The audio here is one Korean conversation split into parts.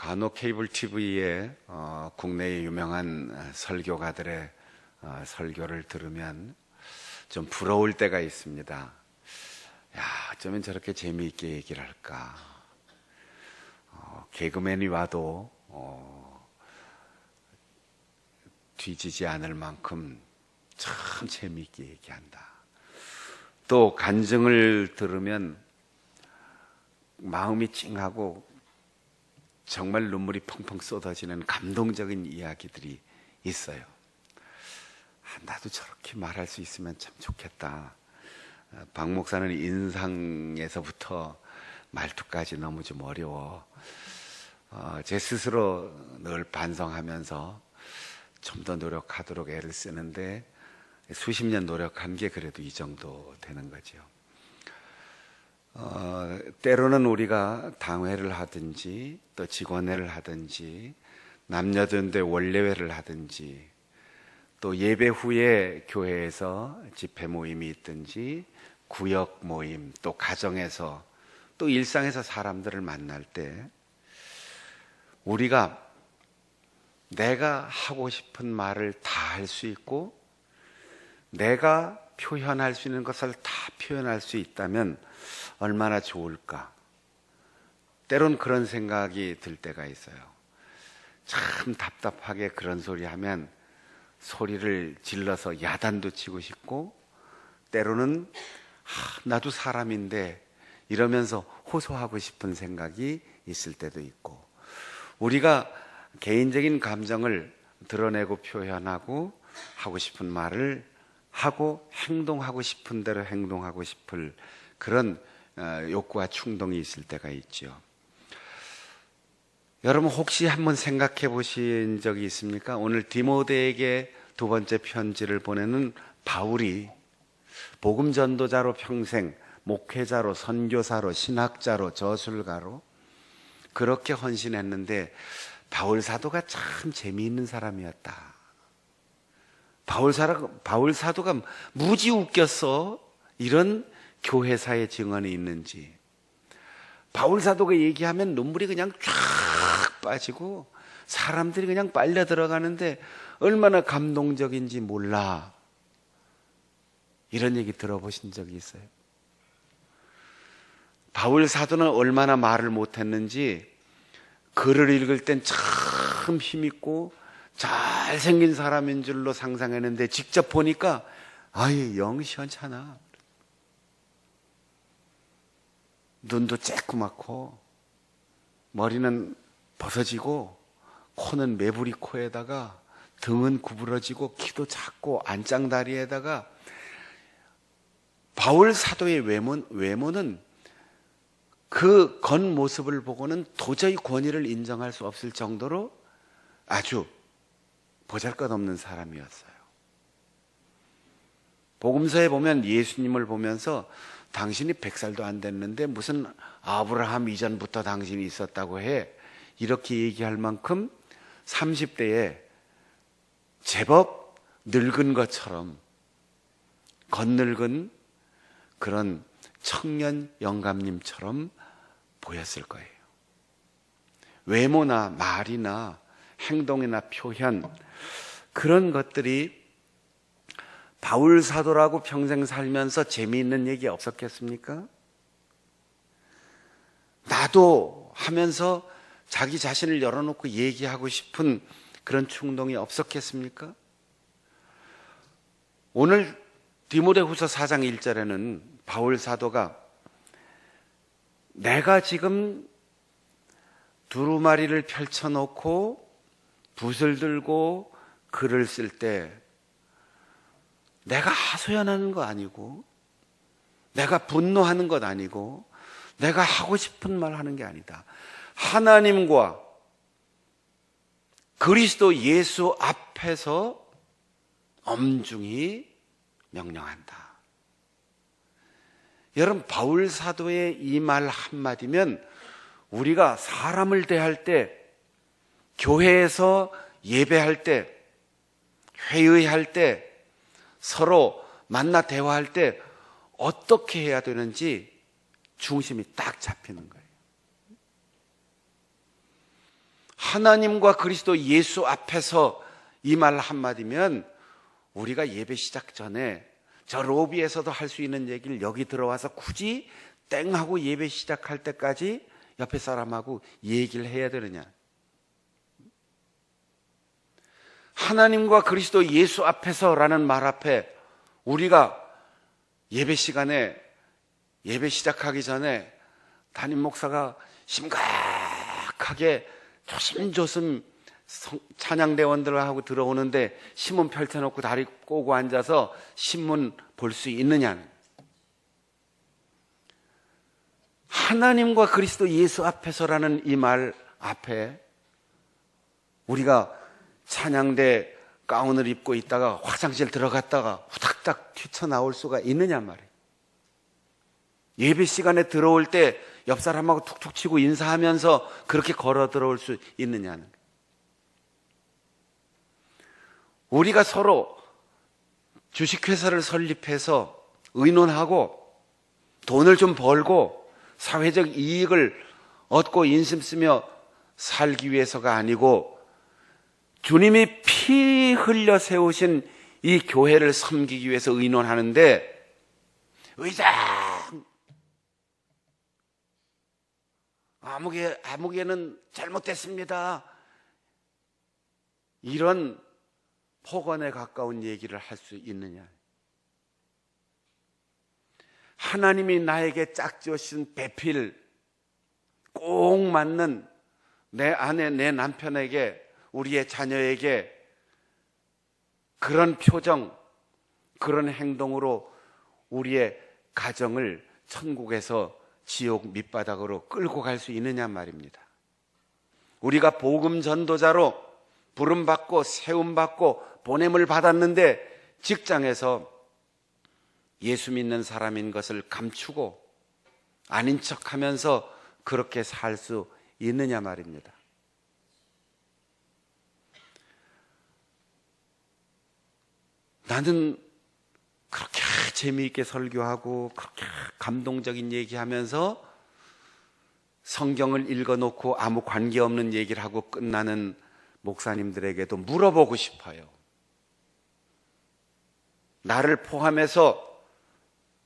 간혹 케이블 TV에 국내의 유명한 설교가들의 설교를 들으면 좀 부러울 때가 있습니다. 야, 어쩌면 저렇게 재미있게 얘기를 할까. 개그맨이 와도 뒤지지 않을 만큼 참 재미있게 얘기한다. 또 간증을 들으면 마음이 찡하고 정말 눈물이 펑펑 쏟아지는 감동적인 이야기들이 있어요. 나도 저렇게 말할 수 있으면 참 좋겠다. 박 목사는 인상에서부터 말투까지 너무 좀 어려워. 제 스스로 늘 반성하면서 좀 더 노력하도록 애를 쓰는데 수십 년 노력한 게 그래도 이 정도 되는 거죠. 때로는 우리가 당회를 하든지 또 직원회를 하든지 남녀전대 원례회를 하든지 또 예배 후에 교회에서 집회 모임이 있든지 구역 모임 또 가정에서 또 일상에서 사람들을 만날 때 우리가 내가 하고 싶은 말을 다 할 수 있고 내가 표현할 수 있는 것을 다 표현할 수 있다면 얼마나 좋을까. 때론 그런 생각이 들 때가 있어요. 참 답답하게 그런 소리 하면 소리를 질러서 야단도 치고 싶고 때로는 나도 사람인데 이러면서 호소하고 싶은 생각이 있을 때도 있고 우리가 개인적인 감정을 드러내고 표현하고 하고 싶은 말을 하고 행동하고 싶은 대로 행동하고 싶을 그런 욕구와 충동이 있을 때가 있죠. 여러분 혹시 한번 생각해 보신 적이 있습니까? 오늘 디모데에게 두 번째 편지를 보내는 바울이 복음 전도자로 평생 목회자로 선교사로 신학자로 저술가로 그렇게 헌신했는데 바울 사도가 참 재미있는 사람이었다. 바울 사도가 무지 웃겼어. 이런 교회사의 증언이 있는지. 바울 사도가 얘기하면 눈물이 그냥 쫙 빠지고 사람들이 그냥 빨려 들어가는데 얼마나 감동적인지 몰라. 이런 얘기 들어보신 적이 있어요? 바울 사도는 얼마나 말을 못했는지 글을 읽을 땐 참 힘있고 잘생긴 사람인 줄로 상상했는데 직접 보니까 아예 영 시원찮아. 눈도 쬐끄맣고 머리는 벗어지고 코는 매부리 코에다가 등은 구부러지고 키도 작고 안짱다리에다가 바울 사도의 외모는 그 겉모습을 보고는 도저히 권위를 인정할 수 없을 정도로 아주 보잘것없는 사람이었어요. 복음서에 보면 예수님을 보면서 당신이 100살도 안 됐는데 무슨 아브라함 이전부터 당신이 있었다고 해. 이렇게 얘기할 만큼 30대에 제법 늙은 것처럼 겉늙은 그런 청년 영감님처럼 보였을 거예요. 외모나 말이나 행동이나 표현 그런 것들이 바울 사도라고 평생 살면서 재미있는 얘기 없었겠습니까? 나도 하면서 자기 자신을 열어놓고 얘기하고 싶은 그런 충동이 없었겠습니까? 오늘 디모데후서 4장 1절에는 바울 사도가 내가 지금 두루마리를 펼쳐놓고 붓을 들고 글을 쓸 때 내가 하소연하는 거 아니고 내가 분노하는 것 아니고 내가 하고 싶은 말 하는 게 아니다. 하나님과 그리스도 예수 앞에서 엄중히 명령한다. 여러분 바울 사도의 이 말 한마디면 우리가 사람을 대할 때 교회에서 예배할 때 회의할 때 서로 만나 대화할 때 어떻게 해야 되는지 중심이 딱 잡히는 거예요. 하나님과 그리스도 예수 앞에서 이 말 한마디면 우리가 예배 시작 전에 저 로비에서도 할 수 있는 얘기를 여기 들어와서 굳이 땡 하고 예배 시작할 때까지 옆에 사람하고 얘기를 해야 되느냐? 하나님과 그리스도 예수 앞에서라는 말 앞에 우리가 예배 시간에 예배 시작하기 전에 담임 목사가 심각하게 조심조심 찬양대원들하고 들어오는데 신문 펼쳐놓고 다리 꼬고 앉아서 신문 볼 수 있느냐는, 하나님과 그리스도 예수 앞에서라는 이 말 앞에 우리가 찬양대 가운을 입고 있다가 화장실 들어갔다가 후닥닥 튀쳐나올 수가 있느냐 말이에요. 예배 시간에 들어올 때 옆 사람하고 툭툭 치고 인사하면서 그렇게 걸어 들어올 수 있느냐는 거예요. 우리가 서로 주식회사를 설립해서 의논하고 돈을 좀 벌고 사회적 이익을 얻고 인심 쓰며 살기 위해서가 아니고 주님이 피 흘려 세우신 이 교회를 섬기기 위해서 의논하는데, 의장 아무개는 잘못됐습니다, 이런 폭언에 가까운 얘기를 할 수 있느냐? 하나님이 나에게 짝지어신 배필 꼭 맞는 내 아내, 내 남편에게, 우리의 자녀에게 그런 표정, 그런 행동으로 우리의 가정을 천국에서 지옥 밑바닥으로 끌고 갈 수 있느냐 말입니다. 우리가 복음 전도자로 부름받고 세움받고 보냄을 받았는데 직장에서 예수 믿는 사람인 것을 감추고 아닌 척하면서 그렇게 살 수 있느냐 말입니다. 나는 그렇게 재미있게 설교하고 그렇게 감동적인 얘기하면서 성경을 읽어놓고 아무 관계없는 얘기를 하고 끝나는 목사님들에게도 물어보고 싶어요. 나를 포함해서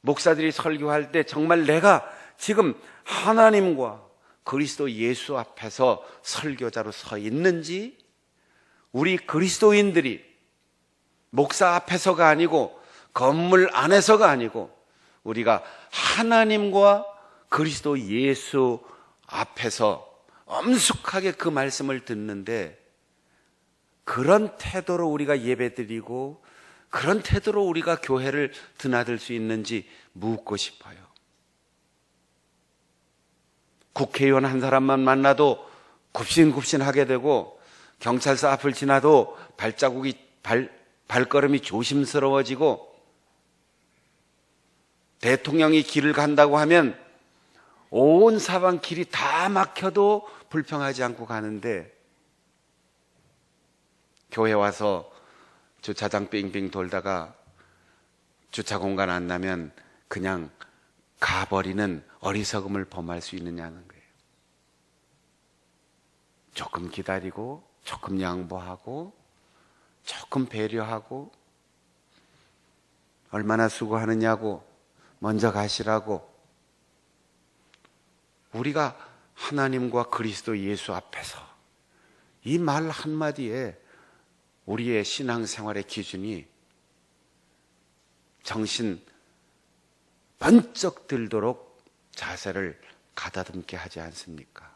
목사들이 설교할 때 정말 내가 지금 하나님과 그리스도 예수 앞에서 설교자로 서 있는지, 우리 그리스도인들이 목사 앞에서가 아니고 건물 안에서가 아니고 우리가 하나님과 그리스도 예수 앞에서 엄숙하게 그 말씀을 듣는데 그런 태도로 우리가 예배드리고 그런 태도로 우리가 교회를 드나들 수 있는지 묻고 싶어요. 국회의원 한 사람만 만나도 굽신굽신하게 되고 경찰서 앞을 지나도 발걸음이 조심스러워지고, 대통령이 길을 간다고 하면 온 사방 길이 다 막혀도 불평하지 않고 가는데 교회 와서 주차장 빙빙 돌다가 주차 공간 안 나면 그냥 가버리는 어리석음을 범할 수 있느냐는 거예요. 조금 기다리고 조금 양보하고 조금 배려하고 얼마나 수고하느냐고 먼저 가시라고. 우리가 하나님과 그리스도 예수 앞에서 이 말 한마디에 우리의 신앙생활의 기준이 정신 번쩍 들도록 자세를 가다듬게 하지 않습니까?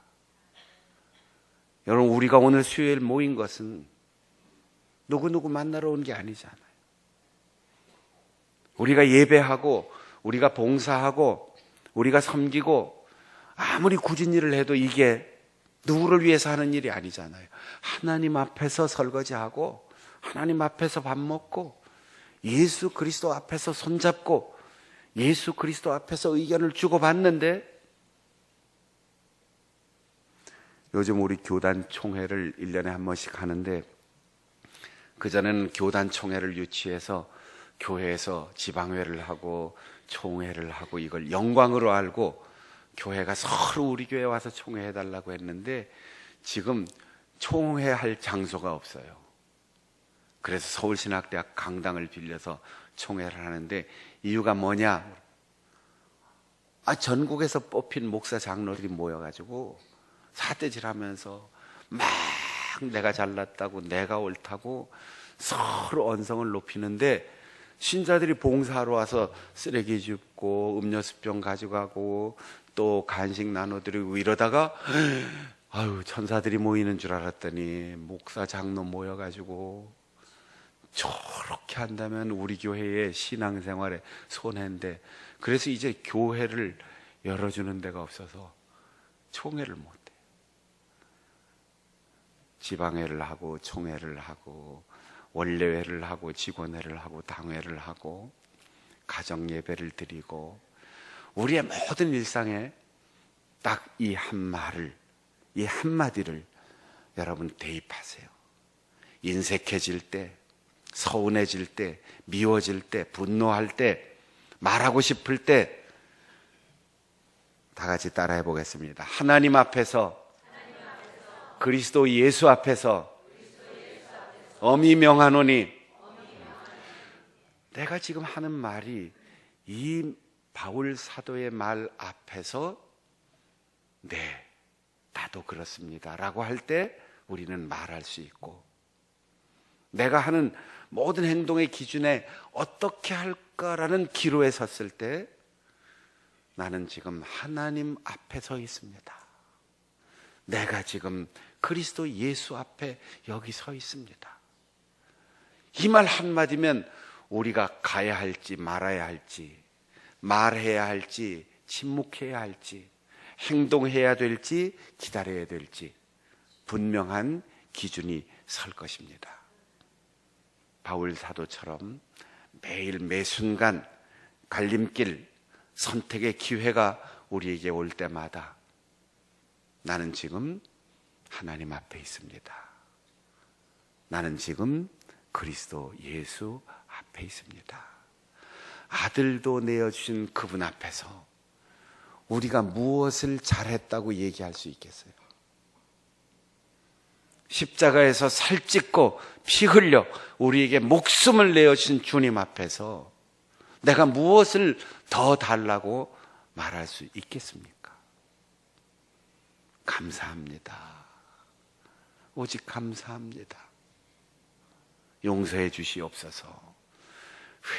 여러분, 우리가 오늘 수요일 모인 것은 누구누구 만나러 온 게 아니잖아요. 우리가 예배하고 우리가 봉사하고 우리가 섬기고 아무리 굳은 일을 해도 이게 누구를 위해서 하는 일이 아니잖아요. 하나님 앞에서 설거지하고 하나님 앞에서 밥 먹고 예수 그리스도 앞에서 손잡고 예수 그리스도 앞에서 의견을 주고받는데, 요즘 우리 교단 총회를 1년에 한 번씩 하는데 그전에는 교단 총회를 유치해서 교회에서 지방회를 하고 총회를 하고 이걸 영광으로 알고 교회가 서로 우리 교회 와서 총회해달라고 했는데 지금 총회할 장소가 없어요. 그래서 서울신학대학 강당을 빌려서 총회를 하는데 이유가 뭐냐? 전국에서 뽑힌 목사 장로들이 모여가지고 사대질하면서 막 내가 잘났다고 내가 옳다고 서로 언성을 높이는데, 신자들이 봉사하러 와서 쓰레기 줍고 음료수병 가져가고 또 간식 나눠드리고 이러다가 천사들이 모이는 줄 알았더니 목사 장로 모여가지고 저렇게 한다면 우리 교회의 신앙생활에 손해인데, 그래서 이제 교회를 열어주는 데가 없어서 총회를 못해. 지방회를 하고 총회를 하고 원례회를 하고 직원회를 하고 당회를 하고 가정예배를 드리고, 우리의 모든 일상에 딱 이 한마디를 여러분 대입하세요. 인색해질 때, 서운해질 때, 미워질 때, 분노할 때, 말하고 싶을 때 다 같이 따라해 보겠습니다. 하나님 앞에서, 그리스도 예수 앞에서 엄히 명하노니, 내가 지금 하는 말이 이 바울 사도의 말 앞에서 네, 나도 그렇습니다 라고 할 때 우리는 말할 수 있고, 내가 하는 모든 행동의 기준에 어떻게 할까라는 기로에 섰을 때 나는 지금 하나님 앞에 서 있습니다. 내가 지금 그리스도 예수 앞에 여기 서 있습니다. 이 말 한마디면 우리가 가야 할지 말아야 할지, 말해야 할지 침묵해야 할지, 행동해야 될지 기다려야 될지 분명한 기준이 설 것입니다. 바울 사도처럼 매일 매순간 갈림길, 선택의 기회가 우리에게 올 때마다 나는 지금 하나님 앞에 있습니다. 나는 지금 그리스도 예수 앞에 있습니다. 아들도 내어주신 그분 앞에서 우리가 무엇을 잘했다고 얘기할 수 있겠어요? 십자가에서 살찢고 피 흘려 우리에게 목숨을 내어주신 주님 앞에서 내가 무엇을 더 달라고 말할 수 있겠습니까? 감사합니다. 오직 감사합니다. 용서해 주시옵소서.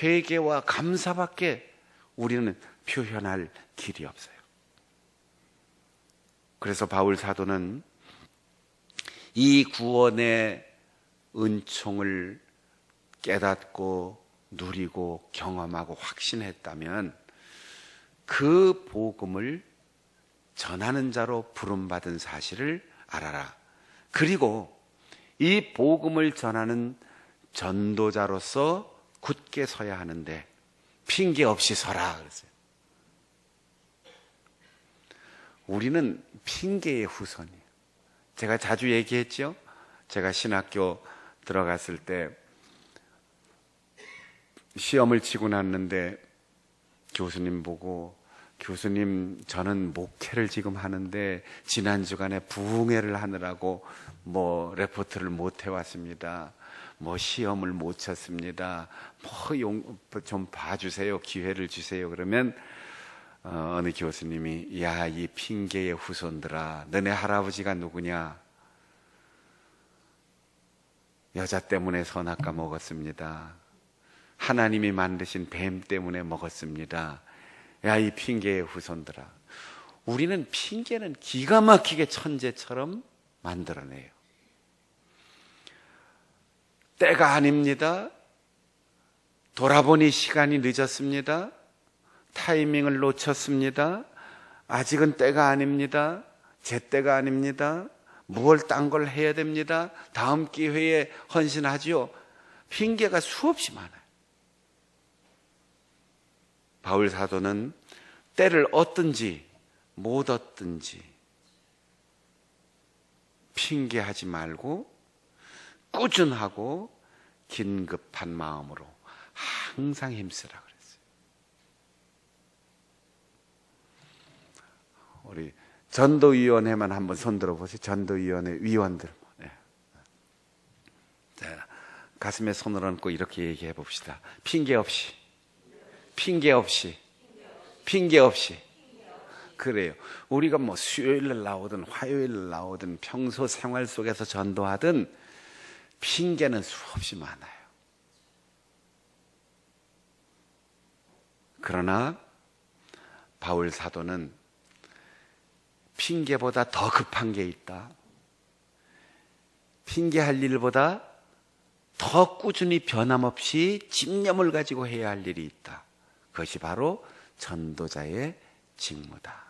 회개와 감사밖에 우리는 표현할 길이 없어요. 그래서 바울 사도는 이 구원의 은총을 깨닫고 누리고 경험하고 확신했다면 그 복음을 전하는 자로 부름받은 사실을 알아라. 그리고 이 복음을 전하는 전도자로서 굳게 서야 하는데 핑계 없이 서라 그랬어요. 우리는 핑계의 후손이에요. 제가 자주 얘기했죠. 제가 신학교 들어갔을 때 시험을 치고 났는데 교수님 보고, 교수님 저는 목회를 지금 하는데 지난 주간에 부흥회를 하느라고 레포트를 못 해왔습니다. 시험을 못 쳤습니다. 좀 봐주세요. 기회를 주세요. 그러면 어느 교수님이 야, 이 핑계의 후손들아, 너네 할아버지가 누구냐? 여자 때문에 선악과 먹었습니다. 하나님이 만드신 뱀 때문에 먹었습니다. 야, 이 핑계의 후손들아. 우리는 핑계는 기가 막히게 천재처럼 만들어내요. 때가 아닙니다. 돌아보니 시간이 늦었습니다. 타이밍을 놓쳤습니다. 아직은 때가 아닙니다. 제 때가 아닙니다. 무얼 딴 걸 해야 됩니다. 다음 기회에 헌신하지요. 핑계가 수없이 많아요. 바울 사도는 때를 얻든지 못 얻든지 핑계하지 말고 꾸준하고 긴급한 마음으로 항상 힘쓰라 그랬어요. 우리 전도위원회만 한번 손 들어보세요. 전도위원회 위원들. 네. 가슴에 손을 얹고 이렇게 얘기해 봅시다. 핑계 없이, 핑계 없이, 핑계 없이. 그래요. 우리가 뭐 수요일날 나오든 화요일날 나오든 평소 생활 속에서 전도하든 핑계는 수없이 많아요. 그러나 바울 사도는 핑계보다 더 급한 게 있다. 핑계할 일보다 더 꾸준히 변함없이 집념을 가지고 해야 할 일이 있다. 그것이 바로 전도자의 직무다.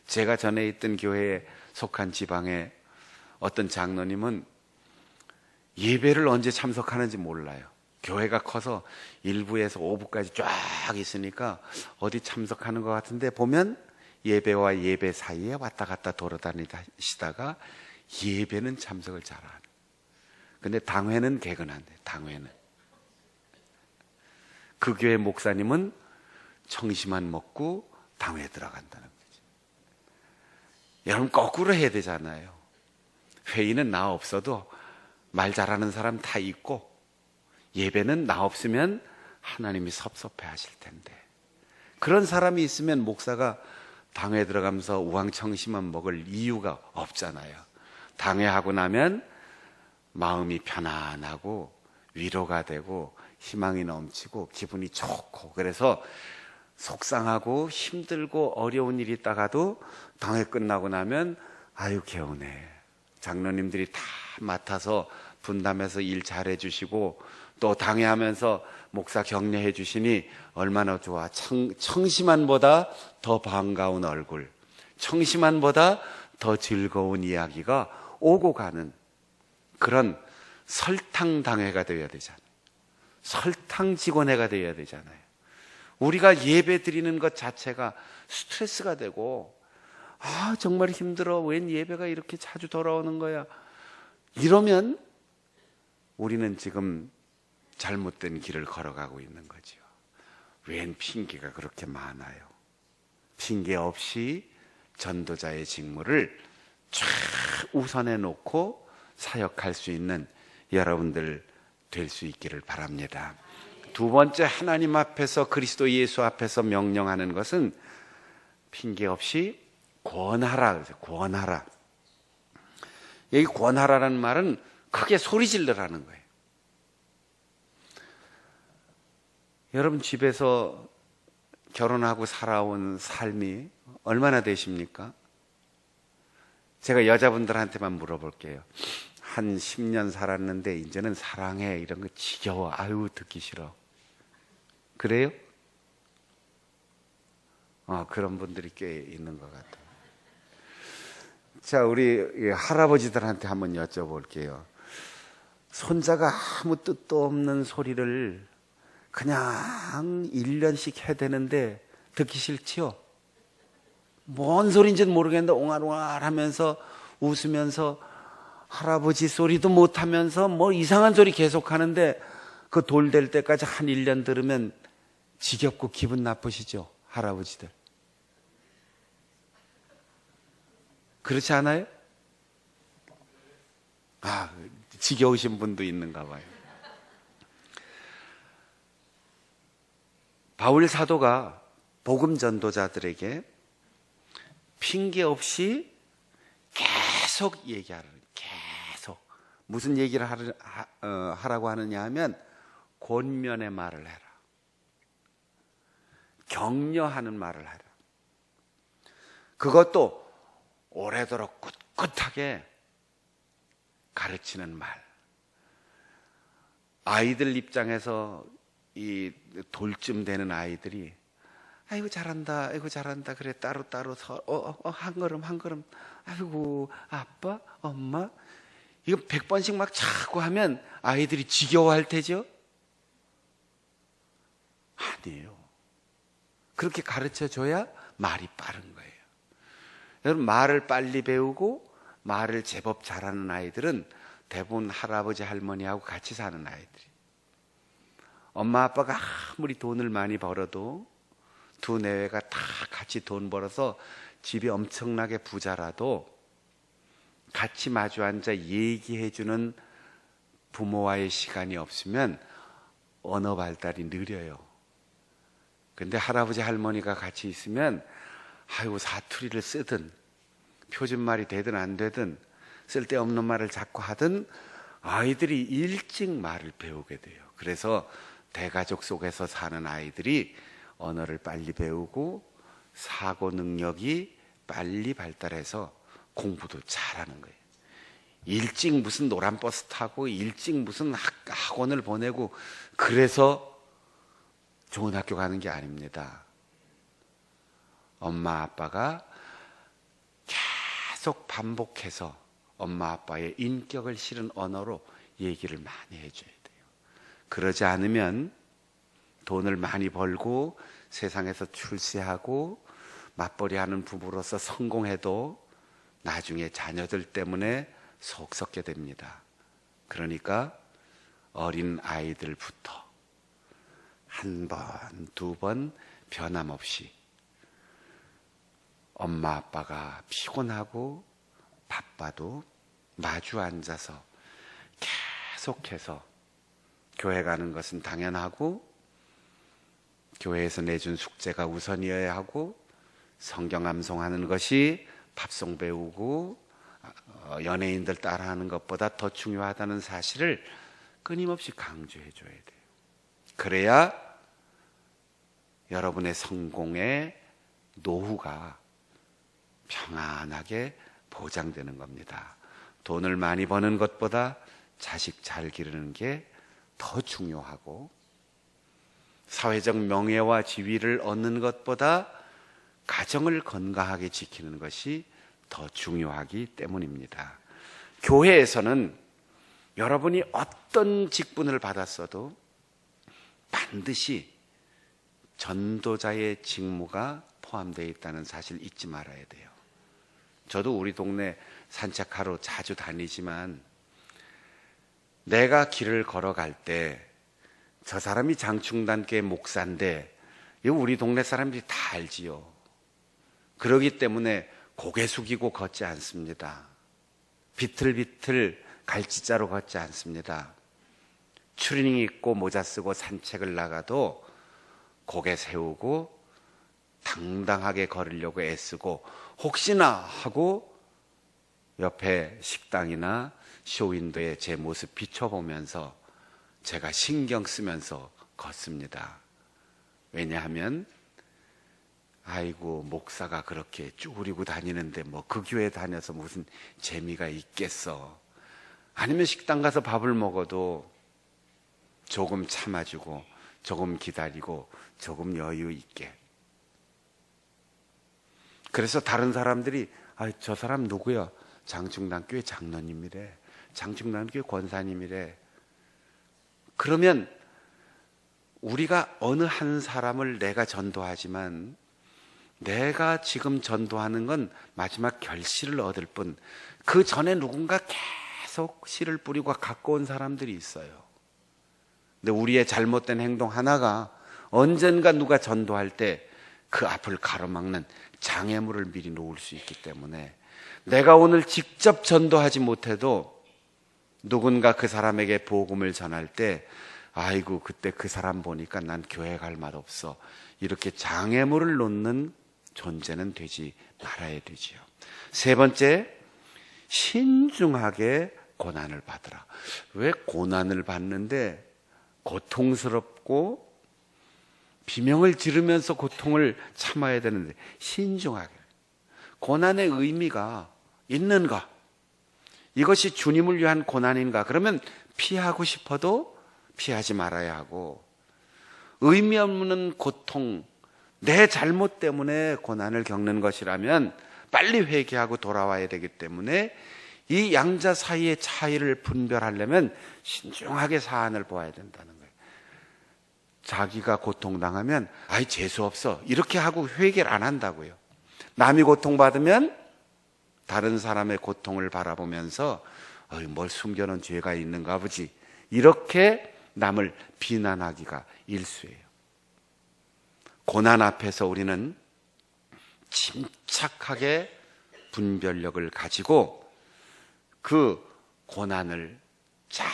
제가 전에 있던 교회에 속한 지방에 어떤 장로님은 예배를 언제 참석하는지 몰라요. 교회가 커서 1부에서 5부까지 쫙 있으니까 어디 참석하는 것 같은데 보면 예배와 예배 사이에 왔다 갔다 돌아다니시다가 예배는 참석을 잘하는. 근데 당회는 개근한대. 당회는. 그 교회 목사님은 청심환 먹고 당회에 들어간다는 거지. 여러분 거꾸로 해야 되잖아요. 회의는 나 없어도 말 잘하는 사람 다 있고 예배는 나 없으면 하나님이 섭섭해 하실 텐데 그런 사람이 있으면 목사가 당회에 들어가면서 우왕청심환 먹을 이유가 없잖아요. 당회하고 나면 마음이 편안하고 위로가 되고 희망이 넘치고 기분이 좋고 그래서 속상하고 힘들고 어려운 일이 있다가도 당회 끝나고 나면 아유 개운해. 장로님들이 다 맡아서 분담해서 일 잘해 주시고 또 당회하면서 목사 격려해 주시니 얼마나 좋아. 청심환보다 더 반가운 얼굴, 청심환보다 더 즐거운 이야기가 오고 가는 그런 설탕 당회가 되어야 되잖아요. 설탕 직원회가 되어야 되잖아요. 우리가 예배 드리는 것 자체가 스트레스가 되고 아 정말 힘들어. 웬 예배가 이렇게 자주 돌아오는 거야. 이러면 우리는 지금 잘못된 길을 걸어가고 있는 거지요. 웬 핑계가 그렇게 많아요. 핑계 없이 전도자의 직무를 쫙 우선해 놓고 사역할 수 있는 여러분들 될 수 있기를 바랍니다. 두 번째, 하나님 앞에서 그리스도 예수 앞에서 명령하는 것은 핑계 없이 권하라 그러죠. 권하라. 여기 권하라는 말은 크게 소리 질러라는 거예요. 여러분 집에서 결혼하고 살아온 삶이 얼마나 되십니까? 제가 여자분들한테만 물어볼게요. 한 10년 살았는데 이제는 사랑해 이런 거 지겨워. 아유 듣기 싫어. 그래요? 그런 분들이 꽤 있는 것 같아요. 자, 우리 할아버지들한테 한번 여쭤볼게요. 손자가 아무 뜻도 없는 소리를 그냥 1년씩 해대는데 듣기 싫지요? 뭔 소리인지는 모르겠는데 옹알옹알 하면서 웃으면서 할아버지 소리도 못하면서 뭐 이상한 소리 계속 하는데 그 돌 될 때까지 한 1년 들으면 지겹고 기분 나쁘시죠? 할아버지들. 그렇지 않아요? 지겨우신 분도 있는가 봐요. 바울 사도가 복음 전도자들에게 핑계 없이 계속 얘기하라는 거예요. 계속. 무슨 얘기를 하라고 하느냐 하면 권면의 말을 해라. 격려하는 말을 해라. 그것도 오래도록 꿋꿋하게 가르치는 말. 아이들 입장에서 이 돌쯤 되는 아이들이 아이고 잘한다, 아이고 잘한다. 그래 따로 한 걸음. 아이고 아빠, 엄마. 이거 100번씩 막 자꾸 하면 아이들이 지겨워할 테죠? 아니에요. 그렇게 가르쳐줘야 말이 빠른 거예요. 여러분 말을 빨리 배우고 말을 제법 잘하는 아이들은 대부분 할아버지 할머니하고 같이 사는 아이들이. 엄마 아빠가 아무리 돈을 많이 벌어도 두 내외가 다 같이 돈 벌어서 집이 엄청나게 부자라도 같이 마주 앉아 얘기해주는 부모와의 시간이 없으면 언어 발달이 느려요. 근데 할아버지 할머니가 같이 있으면 아이고 사투리를 쓰든 표준말이 되든 안 되든 쓸데없는 말을 자꾸 하든 아이들이 일찍 말을 배우게 돼요. 그래서 대가족 속에서 사는 아이들이 언어를 빨리 배우고 사고 능력이 빨리 발달해서 공부도 잘하는 거예요. 일찍 무슨 노란 버스 타고 일찍 무슨 학원을 보내고 그래서 좋은 학교 가는 게 아닙니다. 엄마 아빠가 계속 반복해서 엄마 아빠의 인격을 실은 언어로 얘기를 많이 해줘야 돼요. 그러지 않으면 돈을 많이 벌고 세상에서 출세하고 맞벌이하는 부부로서 성공해도 나중에 자녀들 때문에 속 썩게 됩니다. 그러니까 어린 아이들부터 한 번, 두 번 변함없이 엄마 아빠가 피곤하고 바빠도 마주 앉아서 계속해서 교회 가는 것은 당연하고 교회에서 내준 숙제가 우선이어야 하고 성경 암송하는 것이 팝송 배우고 연예인들 따라하는 것보다 더 중요하다는 사실을 끊임없이 강조해 줘야 돼요. 그래야 여러분의 성공의 노후가 평안하게 보장되는 겁니다. 돈을 많이 버는 것보다 자식 잘 기르는 게 더 중요하고 사회적 명예와 지위를 얻는 것보다 가정을 건강하게 지키는 것이 더 중요하기 때문입니다. 교회에서는 여러분이 어떤 직분을 받았어도 반드시 전도자의 직무가 포함되어 있다는 사실을 잊지 말아야 돼요. 저도 우리 동네 산책하러 자주 다니지만 내가 길을 걸어갈 때 저 사람이 장충단교회 목사인데 이거 우리 동네 사람들이 다 알지요. 그러기 때문에 고개 숙이고 걷지 않습니다. 비틀비틀 갈지자로 걷지 않습니다. 추리닝 입고 모자 쓰고 산책을 나가도 고개 세우고 당당하게 걸으려고 애쓰고 혹시나 하고 옆에 식당이나 쇼윈도에 제 모습 비춰보면서 제가 신경 쓰면서 걷습니다. 왜냐하면 아이고 목사가 그렇게 쭈그리고 다니는데 뭐 그 교회 다녀서 무슨 재미가 있겠어. 아니면 식당 가서 밥을 먹어도 조금 참아주고 조금 기다리고 조금 여유 있게. 그래서 다른 사람들이 저 사람 누구야? 장충단교회 장로님이래. 장충단교회 권사님이래. 그러면 우리가 어느 한 사람을 내가 전도하지만 내가 지금 전도하는 건 마지막 결실을 얻을 뿐 그 전에 누군가 계속 씨를 뿌리고 갖고 온 사람들이 있어요. 근데 우리의 잘못된 행동 하나가 언젠가 누가 전도할 때 그 앞을 가로막는 장애물을 미리 놓을 수 있기 때문에 내가 오늘 직접 전도하지 못해도 누군가 그 사람에게 복음을 전할 때 아이고 그때 그 사람 보니까 난 교회 갈 맛 없어. 이렇게 장애물을 놓는 존재는 되지 말아야 되지요. 세 번째, 신중하게 고난을 받으라. 왜 고난을 받는데 고통스럽고 비명을 지르면서 고통을 참아야 되는데 신중하게. 고난의 의미가 있는가? 이것이 주님을 위한 고난인가? 그러면 피하고 싶어도 피하지 말아야 하고 의미 없는 고통, 내 잘못 때문에 고난을 겪는 것이라면 빨리 회개하고 돌아와야 되기 때문에 이 양자 사이의 차이를 분별하려면 신중하게 사안을 보아야 된다는 거예요. 자기가 고통당하면 아이 재수없어 이렇게 하고 회개를 안 한다고요. 남이 고통받으면 다른 사람의 고통을 바라보면서 뭘 숨겨놓은 죄가 있는가 보지 이렇게 남을 비난하기가 일수예요. 고난 앞에서 우리는 침착하게 분별력을 가지고 그 고난을 잘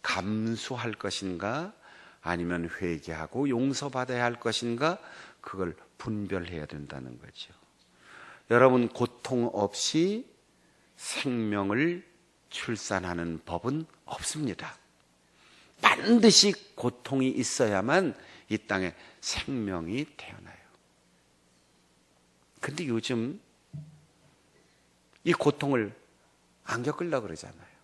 감수할 것인가 아니면 회개하고 용서받아야 할 것인가, 그걸 분별해야 된다는 거죠. 여러분, 고통 없이 생명을 출산하는 법은 없습니다. 반드시 고통이 있어야만 이 땅에 생명이 태어나요. 근데 요즘 이 고통을 안 겪으려고 그러잖아요.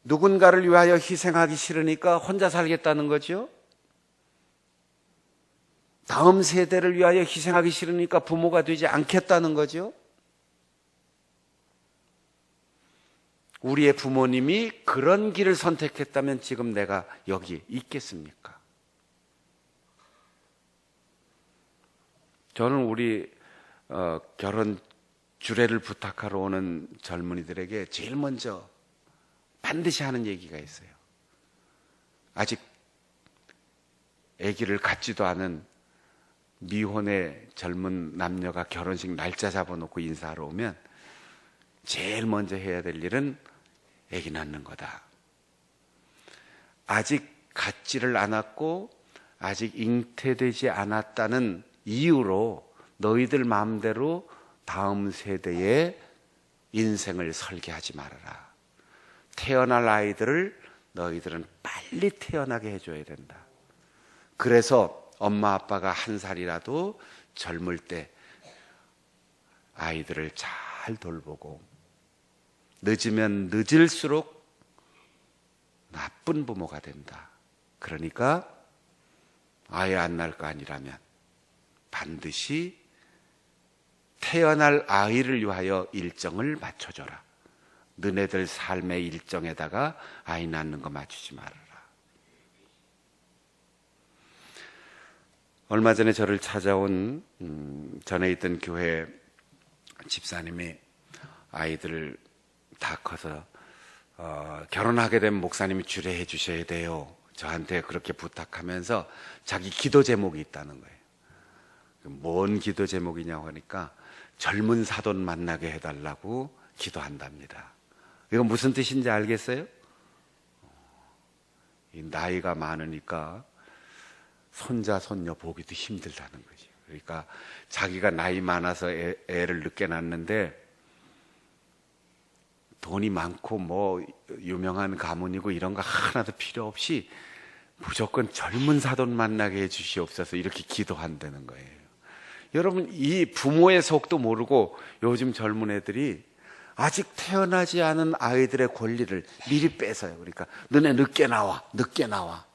누군가를 위하여 희생하기 싫으니까 혼자 살겠다는 거죠. 다음 세대를 위하여 희생하기 싫으니까 부모가 되지 않겠다는 거죠. 우리의 부모님이 그런 길을 선택했다면 지금 내가 여기 있겠습니까? 저는 우리 결혼 주례를 부탁하러 오는 젊은이들에게 제일 먼저 반드시 하는 얘기가 있어요. 아직 아기를 갖지도 않은 미혼의 젊은 남녀가 결혼식 날짜 잡아놓고 인사하러 오면 제일 먼저 해야 될 일은 아기 낳는 거다. 아직 갖지를 않았고 아직 잉태되지 않았다는 이유로 너희들 마음대로 다음 세대의 인생을 설계하지 말아라. 태어날 아이들을 너희들은 빨리 태어나게 해줘야 된다. 그래서 엄마 아빠가 한 살이라도 젊을 때 아이들을 잘 돌보고, 늦으면 늦을수록 나쁜 부모가 된다. 그러니까 아예 안 낳을 거 아니라면 반드시 태어날 아이를 위하여 일정을 맞춰줘라. 너네들 삶의 일정에다가 아이 낳는 거 맞추지 말아라. 얼마 전에 저를 찾아온 전에 있던 교회 집사님이 아이들을 다 커서 결혼하게 되면 목사님이 주례해 주셔야 돼요. 저한테 그렇게 부탁하면서 자기 기도 제목이 있다는 거예요. 뭔 기도 제목이냐고 하니까 젊은 사돈 만나게 해달라고 기도한답니다. 이건 무슨 뜻인지 알겠어요? 나이가 많으니까 손자 손녀 보기도 힘들다는 거죠. 그러니까 자기가 나이 많아서 애를 늦게 낳는데 돈이 많고 뭐 유명한 가문이고 이런 거 하나도 필요 없이 무조건 젊은 사돈 만나게 해 주시옵소서, 이렇게 기도한다는 거예요. 여러분, 이 부모의 속도 모르고 요즘 젊은 애들이 아직 태어나지 않은 아이들의 권리를 미리 뺏어요. 그러니까 너네 늦게 나와, 늦게 나와.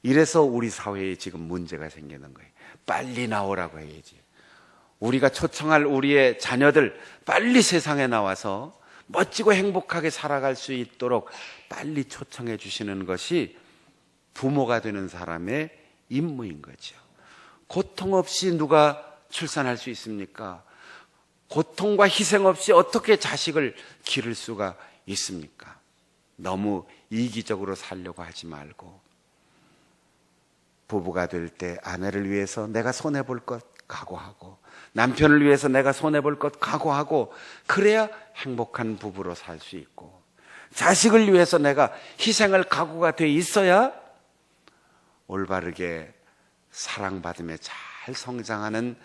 이래서 우리 사회에 지금 문제가 생기는 거예요. 빨리 나오라고 해야지. 우리가 초청할 우리의 자녀들 빨리 세상에 나와서 멋지고 행복하게 살아갈 수 있도록 빨리 초청해 주시는 것이 부모가 되는 사람의 임무인 거죠. 고통 없이 누가 출산할 수 있습니까? 고통과 희생 없이 어떻게 자식을 기를 수가 있습니까? 너무 이기적으로 살려고 하지 말고, 부부가 될 때 아내를 위해서 내가 손해볼 것 각오하고, 남편을 위해서 내가 손해볼 것 각오하고, 그래야 행복한 부부로 살 수 있고, 자식을 위해서 내가 희생할 각오가 돼 있어야 올바르게 사랑받으며 잘 성장하는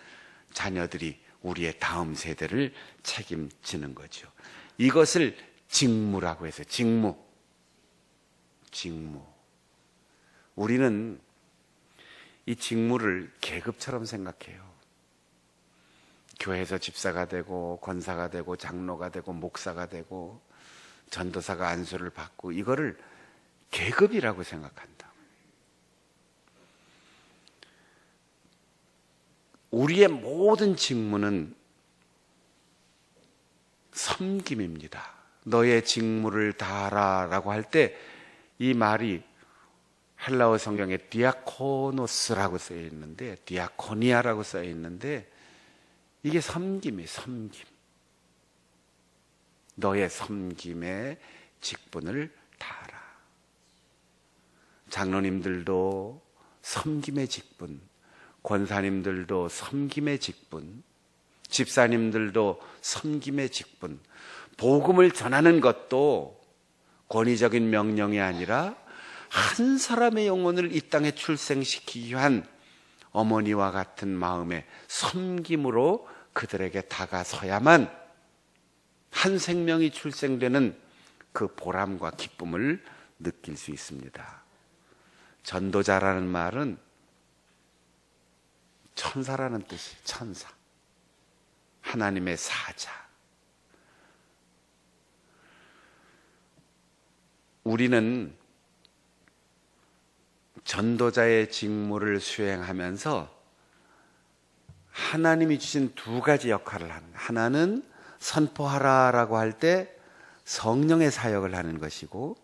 자녀들이 우리의 다음 세대를 책임지는 거죠. 이것을 직무라고 해서 직무. 우리는 이 직무를 계급처럼 생각해요. 교회에서 집사가 되고 권사가 되고 장로가 되고 목사가 되고 전도사가 안수를 받고, 이거를 계급이라고 생각한다. 우리의 모든 직무는 섬김입니다. 너의 직무를 다하라 라고 할 때 이 말이 헬라어 성경에 디아코노스라고 쓰여 있는데, 디아코니아라고 쓰여 있는데, 이게 섬김이에요. 섬김. 너의 섬김의 직분을 다하라. 장로님들도 섬김의 직분, 권사님들도 섬김의 직분, 집사님들도 섬김의 직분, 복음을 전하는 것도 권위적인 명령이 아니라 한 사람의 영혼을 이 땅에 출생시키기 위한 어머니와 같은 마음의 섬김으로 그들에게 다가서야만 한 생명이 출생되는 그 보람과 기쁨을 느낄 수 있습니다. 전도자라는 말은 천사라는 뜻이, 천사, 하나님의 사자. 우리는 전도자의 직무를 수행하면서 하나님이 주신 두 가지 역할을 합니다. 하나는 선포하라라고 할 때 성령의 사역을 하는 것이고,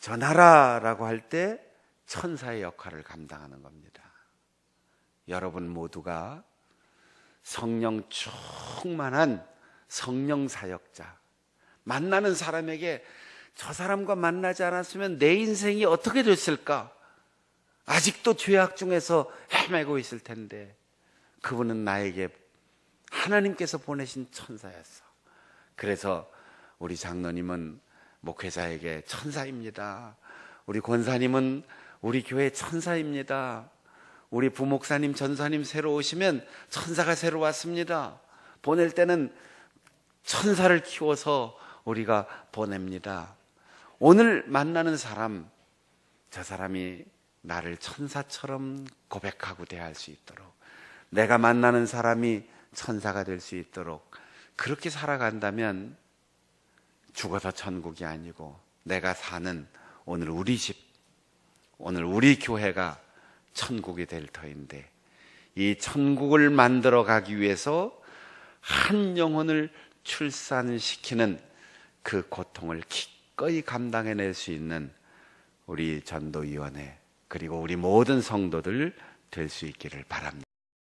전하라라고 할 때 천사의 역할을 감당하는 겁니다. 여러분 모두가 성령 충만한 성령 사역자, 만나는 사람에게 저 사람과 만나지 않았으면 내 인생이 어떻게 됐을까? 아직도 죄악 중에서 헤매고 있을 텐데 그분은 나에게 하나님께서 보내신 천사였어. 그래서 우리 장로님은 목회자에게 천사입니다. 우리 권사님은 우리 교회 천사입니다. 우리 부목사님, 전사님 새로 오시면 천사가 새로 왔습니다. 보낼 때는 천사를 키워서 우리가 보냅니다. 오늘 만나는 사람, 저 사람이 나를 천사처럼 고백하고 대할 수 있도록, 내가 만나는 사람이 천사가 될 수 있도록 그렇게 살아간다면 죽어서 천국이 아니고 내가 사는 오늘 우리 집, 오늘 우리 교회가 천국이 될 터인데, 이 천국을 만들어 가기 위해서 한 영혼을 출산시키는 그 고통을 기꺼이 감당해낼 수 있는 우리 전도위원회, 그리고 우리 모든 성도들 될 수 있기를 바랍니다.